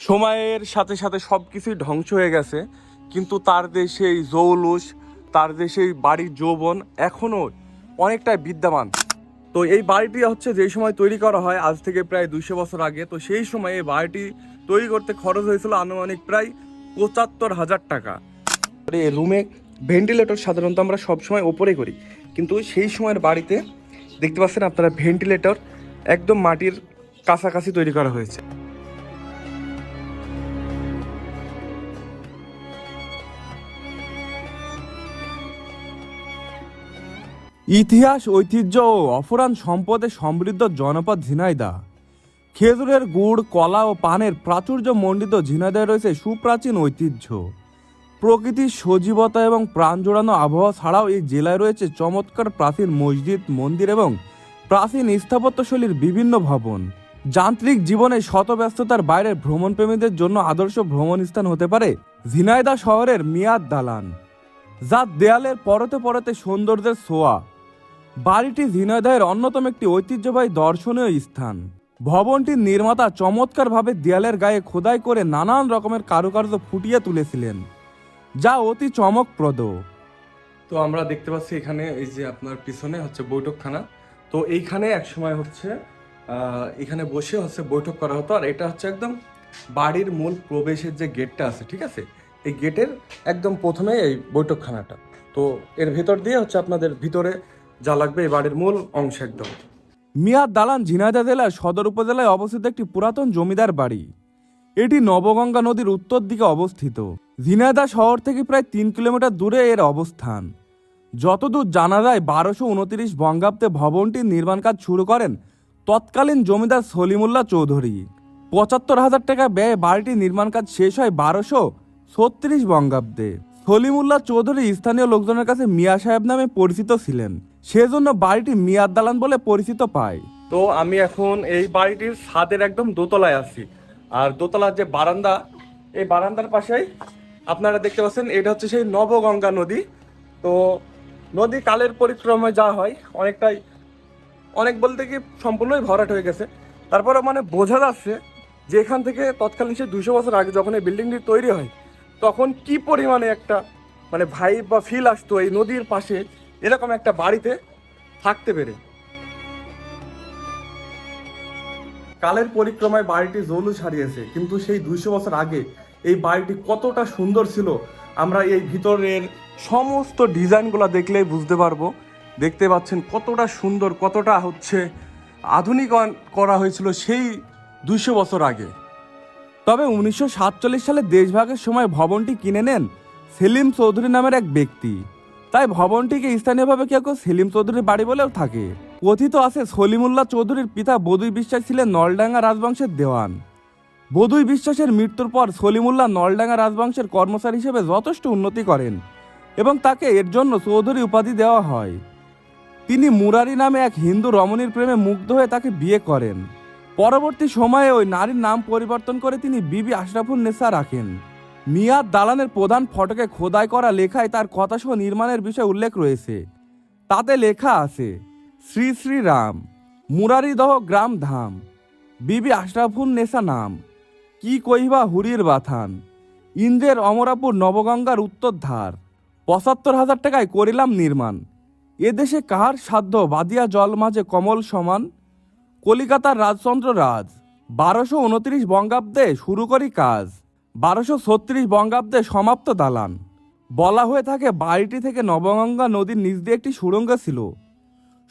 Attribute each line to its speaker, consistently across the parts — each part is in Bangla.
Speaker 1: সময়ের সাথে সাথে সব কিছুই ধ্বংস হয়ে গেছে, কিন্তু তার যে সেই জৌলুস, তার যে সেই বাড়ির যৌবন এখনও অনেকটাই বিদ্যমান। তো এই বাড়িটি হচ্ছে যেই সময় তৈরি করা হয় আজ থেকে প্রায় 200 বছর আগে, তো সেই সময় এই বাড়িটি তৈরি করতে খরচ হয়েছিল আনুমানিক প্রায় ৭৫,০০০ টাকা। এই রুমে ভেন্টিলেটর সাধারণত আমরা সবসময় ওপরে করি, কিন্তু সেই সময়ের বাড়িতে দেখতে পাচ্ছেন আপনারা ভেন্টিলেটর একদম মাটির কাছাকাছি তৈরি করা হয়েছে। ইতিহাস, ঐতিহ্য ও অফুরান সম্পদে সমৃদ্ধ জনপদ ঝিনাইদহ। খেজুরের গুড়, কলা ও পানের প্রাচুর্য মণ্ডিত ঝিনাইদহে রয়েছে সুপ্রাচীন ঐতিহ্য। প্রকৃতির সজীবতা এবং প্রাণ জোড়ানো আবহাওয়া ছাড়াও এই জেলায় রয়েছে চমৎকার প্রাচীন মসজিদ, মন্দির এবং প্রাচীন স্থাপত্যশৈলীর বিভিন্ন ভবন। যান্ত্রিক জীবনে শত ব্যস্ততার বাইরে ভ্রমণপ্রেমীদের জন্য আদর্শ ভ্রমণ স্থান হতে পারে ঝিনাইদহ শহরের মিয়াদ দালান, যার দেয়ালের পরতে পরতে সৌন্দর্যের ছোঁয়া। বাড়িটি ঝিনাইদহের অন্যতম একটি ঐতিহ্যবাহী দর্শনীয় স্থান। ভবনটির নির্মাতা চমৎকারভাবে দেয়ালের গায়ে খোদাই করে নানান রকমের কারুকার্য ফুটিয়ে তুলেছিলেন, যা অতি চমকপ্রদ। তো আমরা দেখতে পাচ্ছি এখানে এই যে আপনার পিছনে হচ্ছে বৈঠকখানা। তো এইখানে একসময় হচ্ছে এখানে বসে হচ্ছে বৈঠক করা হতো, আর এটা হচ্ছে একদম বাড়ির মূল প্রবেশের যে গেটটা আছে, ঠিক আছে, এই গেটের একদম প্রথমে এই বৈঠকখানাটা। তো এর ভেতর দিয়ে হচ্ছে আপনাদের ভিতরে যা লাগবে এই বাড়ির মূল অংশ একদম। মিয়াদ দালান ঝিনাইদহ জেলার সদর উপজেলায় অবস্থিত একটি পুরাতন জমিদার বাড়ি। এটি নবগঙ্গা নদীর উত্তর দিকে অবস্থিত। ঝিনাইদহ শহর থেকে প্রায় 3 কিলোমিটার দূরে এর অবস্থান। যতদূর জানা যায় 1229 বঙ্গাব্দে ভবনটির নির্মাণ কাজ শুরু করেন তৎকালীন জমিদার সলিমুল্লাহ চৌধুরী। ৭৫,০০০ টাকা ব্যয়ে বাড়িটির নির্মাণ কাজ শেষ হয় 1236 বঙ্গাব্দে। সলিমুল্লাহ চৌধুরী স্থানীয় লোকজনের কাছে মিয়া সাহেব নামে পরিচিত ছিলেন, সেজন্য বাড়িটি মিয়াদ দালান বলে পরিচিত পায়। তো আমি এখন এই বাড়িটির ছাদের একদম দোতলায় আছি, আর দোতলার যে বারান্দা, এই বারান্দার পাশেই আপনারা দেখতে পাচ্ছেন এটা হচ্ছে সেই নবগঙ্গা নদী। তো নদী কালের পরিক্রমায় যা হয় অনেক বলতে কি সম্পূর্ণই ভরাট হয়ে গেছে। তারপরে মানে বোঝা যাচ্ছে যে এখান থেকে তৎকালীন সে 200 বছর আগে যখন এই বিল্ডিংটি তৈরি হয় তখন কি পরিমাণে একটা মানে ভাইব বা ফিল আসতো এই নদীর পাশে এরকম একটা বাড়িতে থাকতে পেরে। কালের পরিক্রমায় বাড়িটি জৌলুস হারিয়েছে, কিন্তু সেই 200 বছর আগে এই বাড়িটি কতটা সুন্দর ছিল আমরা এই ভিতরের সমস্ত ডিজাইনগুলো দেখলেই বুঝতে পারবো। দেখতে পাচ্ছেন কতটা সুন্দর, কতটা হচ্ছে আধুনিকায়ন করা হয়েছিল সেই 200 বছর আগে। তবে 1947 সালে দেশভাগের সময় ভবনটি কিনে নেন সেলিম চৌধুরী নামের এক ব্যক্তি, তাই ভবনটিকে স্থানীয়ভাবে কেউ কেউ সেলিম চৌধুরীর বাড়ি বলেও থাকে। কথিত আছে সলিমুল্লাহ চৌধুরীর পিতা বদুই বিশ্বাস ছিলেন নলডাঙ্গা রাজবংশের দেওয়ান। বদুই বিশ্বাসের মৃত্যুর পর সলিমুল্লাহ নলডাঙ্গা রাজবংশের কর্মচারী হিসেবে যথেষ্ট উন্নতি করেন এবং তাকে এর জন্য চৌধুরী উপাধি দেওয়া হয়। তিনি মুরারি নামে এক হিন্দু রমণীর প্রেমে মুগ্ধ হয়ে তাকে বিয়ে করেন। পরবর্তী সময়ে ওই নারীর নাম পরিবর্তন করে তিনি বিবি আশরাফুন নেসা রাখেন। মিয়াদ দালানের প্রধান ফটকে খোদাই করা লেখায় তার কথাসহ নির্মাণের বিষয়ে উল্লেখ রয়েছে। তাতে লেখা আছে, শ্রী শ্রী রাম, মুরারিদহ গ্রাম ধাম, বিবি আশরাফুন নেসা নাম, কি কইবা হুরির বাথান, ইন্দ্রের অমরাপুর নবগঙ্গার উত্তর ধার, ৭৫,০০০ টাকায় করিলাম নির্মাণ, এদেশে কাহার সাধ্য বাদিয়া জল মাঝে কমল সমান, কলিকাতার রাজচন্দ্র রাজ, 1229 বঙ্গাব্দে শুরু করি কাজ, 1236 বঙ্গাব্দে সমাপ্ত দালান। বলা হয়ে থাকে বাড়িটি থেকে নবগঙ্গা নদীর নিচ দিয়ে একটি সুড়ঙ্গ ছিল।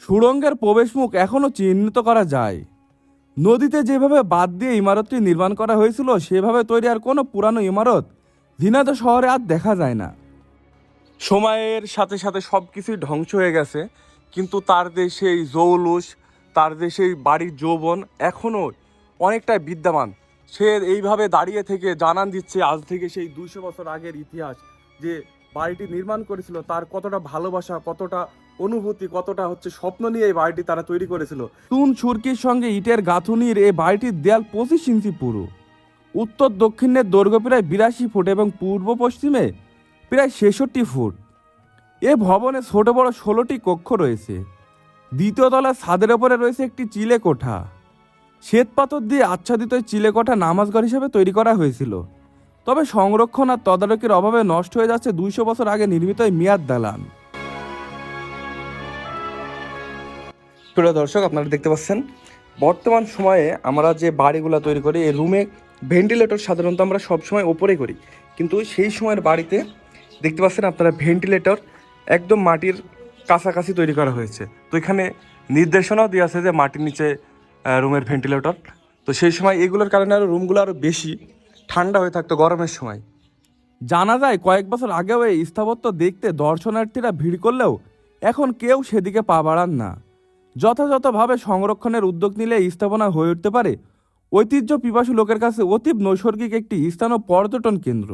Speaker 1: সুড়ঙ্গের প্রবেশমুখ এখনও চিহ্নিত করা যায়। নদীতে যেভাবে বাঁধ দিয়ে ইমারতটি নির্মাণ করা হয়েছিল সেভাবে তৈরি আর কোনো পুরানো ইমারত ঝিনাইদহ শহরে আর দেখা যায় না। সময়ের সাথে সাথে সব কিছুই ধ্বংস হয়ে গেছে, কিন্তু তার যে সেই জৌলুস, তার যে সেই বাড়ির যৌবন এখনও অনেকটাই বিদ্যমান। সে এইভাবে দাঁড়িয়ে থেকে জানান দিচ্ছে আজ থেকে সেই 200 বছর আগের ইতিহাস, যে বাড়িটি নির্মাণ করেছিল তার কতটা ভালোবাসা, কতটা অনুভূতি, কতটা হচ্ছে স্বপ্ন নিয়ে এই বাড়িটি তারা তৈরি করেছিল। চুন সুরকির সঙ্গে ইটের গাঁথুনির এই বাড়িটির দেয়াল 25 ইঞ্চি পুরো। উত্তর দক্ষিণের দৈর্ঘ্য প্রায় 82 ফুট এবং পূর্ব পশ্চিমে প্রায় 66 ফুট। এ ভবনে ছোট বড় 16টি কক্ষ রয়েছে। দ্বিতীয় তলার ছাদের ওপরে রয়েছে একটি চিলে কোঠা। শ্বেত পাথর দিয়ে আচ্ছাদিত এই চিলেকোঠা নামাজঘর হিসেবে তৈরি করা হয়েছিল। তবে সংরক্ষণ আর তদারকির অভাবে নষ্ট হয়ে যাচ্ছে 200 বছর আগে নির্মিত এই মিয়াদ দালান। প্রিয় দর্শক, আপনারা দেখতে পাচ্ছেন বর্তমান সময়ে আমরা যে বাড়িগুলো তৈরি করি এই রুমে ভেন্টিলেটর সাধারণত আমরা সবসময় ওপরে করি, কিন্তু সেই সময়ের বাড়িতে দেখতে পাচ্ছেন আপনারা ভেন্টিলেটর একদম মাটির কাছাকাছি তৈরি করা হয়েছে। তো এখানে নির্দেশনাও দেওয়া আছে যে মাটির নিচে রুমের ভেন্টিলেটর। তো সেই সময় এগুলোর কারণে আরও রুমগুলো আরও বেশি ঠান্ডা হয়ে থাকতো গরমের সময়। জানা যায় কয়েক বছর আগেও এই স্থাপত্য দেখতে দর্শনার্থীরা ভিড় করলেও এখন কেউ সেদিকে পা বাড়ান না। যথাযথভাবে সংরক্ষণের উদ্যোগ নিলে এই স্থাপনা হয়ে উঠতে পারে ঐতিহ্য পিপাসু লোকের কাছে অতীব নৈসর্গিক একটি স্থান ও পর্যটন কেন্দ্র।